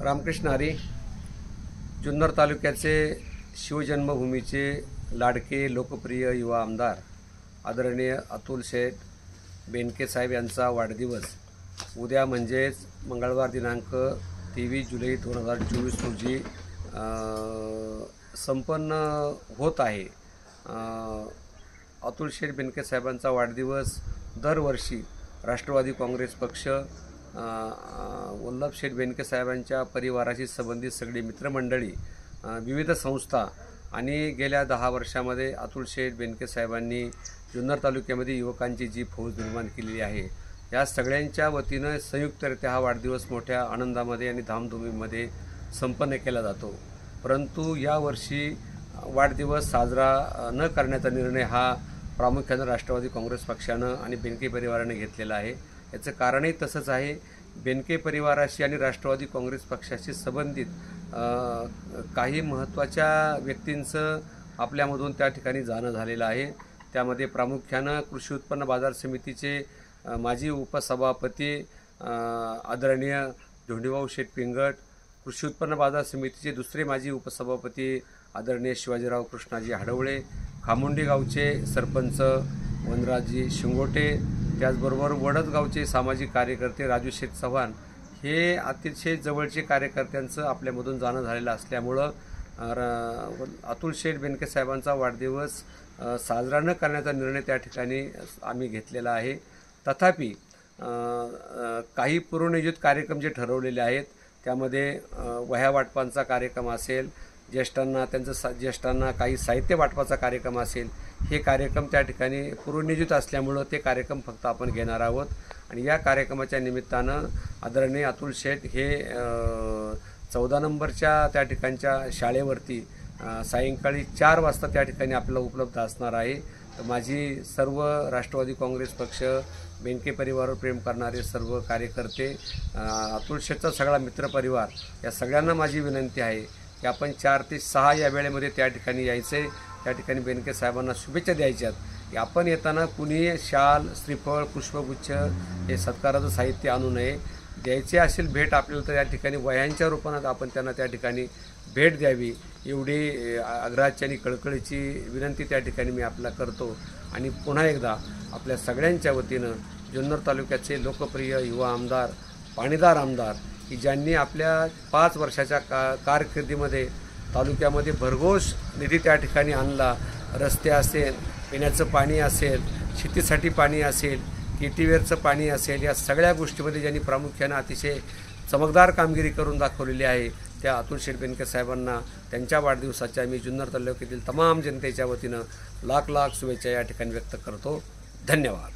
रामकृष्ण हरी. जुन्नर तालुक्याचे शिवजन्मभूमीचे लाडके लोकप्रिय युवा आमदार आदरणीय अतुल शेठ बेनके साहेब यांचा वाढदिवस उद्या म्हणजेच मंगळवार दिनांक 23 जुलै 2024 रोजी संपन्न होत आहे. अतुल शेठ बेनके साहेबांचा वाढदिवस दरवर्षी राष्ट्रवादी काँग्रेस पक्ष, वल्लभ शेठ बेनके साहेबांच्या परिवाराशी संबंधित सगळी मित्रमंडळी, विविध संस्था आणि गेल्या 10 वर्षामध्ये अतुल शेठ बेनके साहेबांनी जुन्नर तालुक्यामध्ये युवकांची जी फौज निर्माण केलेली आहे, या सगळ्यांच्या वतीनं संयुक्तरित्या हा वाढदिवस मोठ्या आनंदामध्ये आणि धामधुमीमध्ये संपन्न केला जातो. परंतु यावर्षी वाढदिवस साजरा न करण्याचा निर्णय हा प्रामुख्यानं राष्ट्रवादी काँग्रेस पक्षानं आणि बेनके परिवाराने घेतलेला आहे. याचं कारणही तसंच आहे. बेनके परिवाराशी आणि राष्ट्रवादी काँग्रेस पक्षाशी संबंधित काही महत्त्वाच्या व्यक्तींचं आपल्यामधून त्या ठिकाणी जाणं झालेलं आहे. त्यामध्ये प्रामुख्यानं कृषी उत्पन्न बाजार समितीचे माजी उपसभापती आदरणीय धोंडीभाऊ शेठ पिंगट, कृषी उत्पन्न बाजार समितीचे दुसरे माजी उपसभापती आदरणीय शिवाजीराव कृष्णाजी हडवळे, खामुंडी गावचे सरपंच वनराजी शिंगोटे, त्याचबरोबर वडदगावचे सामाजिक कार्यकर्ते राजू शेठ चव्हाण, हे अतिशय जवळचे कार्यकर्त्यांचं आपल्यामधून जाणं झालेलं असल्यामुळं अतुल शेठ बेनके साहेबांचा वाढदिवस साजरा न करण्याचा निर्णय त्या ठिकाणी आम्ही घेतलेला आहे. तथापि काही पूर्वनियोजित कार्यक्रम जे ठरवलेले आहेत त्यामध्ये वह्या वाटपांचा कार्यक्रम असेल, ज्येष्ठांना काही साहित्य वाटपाचा कार्यक्रम असेल, हे कार्यक्रम त्या ठिकाणी पूर्वनियोजित असल्यामुळं ते कार्यक्रम फक्त आपण घेणार आहोत. आणि या कार्यक्रमाच्या निमित्तानं आदरणीय अतुल शेठ हे 14 नंबरच्या त्या ठिकाणच्या शाळेवरती सायंकाळी 4 वाजता त्या ठिकाणी आपल्याला उपलब्ध असणार आहे. तर माझी सर्व राष्ट्रवादी काँग्रेस पक्ष, बेनके परिवारावर प्रेम करणारे सर्व कार्यकर्ते, अतुल शेठचा सगळा मित्रपरिवार, या सगळ्यांना माझी विनंती आहे की आपण 4 ते 6 या वेळेमध्ये त्या ठिकाणी यायचे, त्या ठिकाणी बेनके साहेबांना शुभेच्छा द्यायच्यात. की आपण येताना कुणी शाल, श्रीफळ, पुष्पगुच्छ हे सत्काराचं साहित्य आणू नये. द्यायचे असेल भेट आपल्याला तर या ठिकाणी वह्यांच्या रूपात आपण त्यांना त्या ठिकाणी भेट द्यावी, एवढी आग्रहाची आणि कळकळीची विनंती त्या ठिकाणी मी आपल्याला करतो. आणि पुन्हा एकदा आपल्या सगळ्यांच्या वतीनं जुन्नर तालुक्याचे लोकप्रिय युवा आमदार, पाणीदार आमदार, की ज्यांनी आपल्या 5 वर्षाच्या कारकिर्दीमध्ये तालुक्यामध्ये भरघोस निधी त्या ठिकाणी आणला. रस्ते असेल, पिण्याचं पाणी असेल, शेतीसाठी पाणी असेल, केटीवेरचं पाणी असेल, या सगळ्या गोष्टीमध्ये ज्यांनी प्रामुख्यानं अतिशय चमकदार कामगिरी करून दाखवलेली आहे, त्या अतुल शेठ बेनके साहेबांना त्यांच्या वाढदिवसाच्या मी जुन्नर तालुक्यातील तमाम जनतेच्या वतीनं लाख लाख शुभेच्छा या ठिकाणी व्यक्त करतो. धन्यवाद.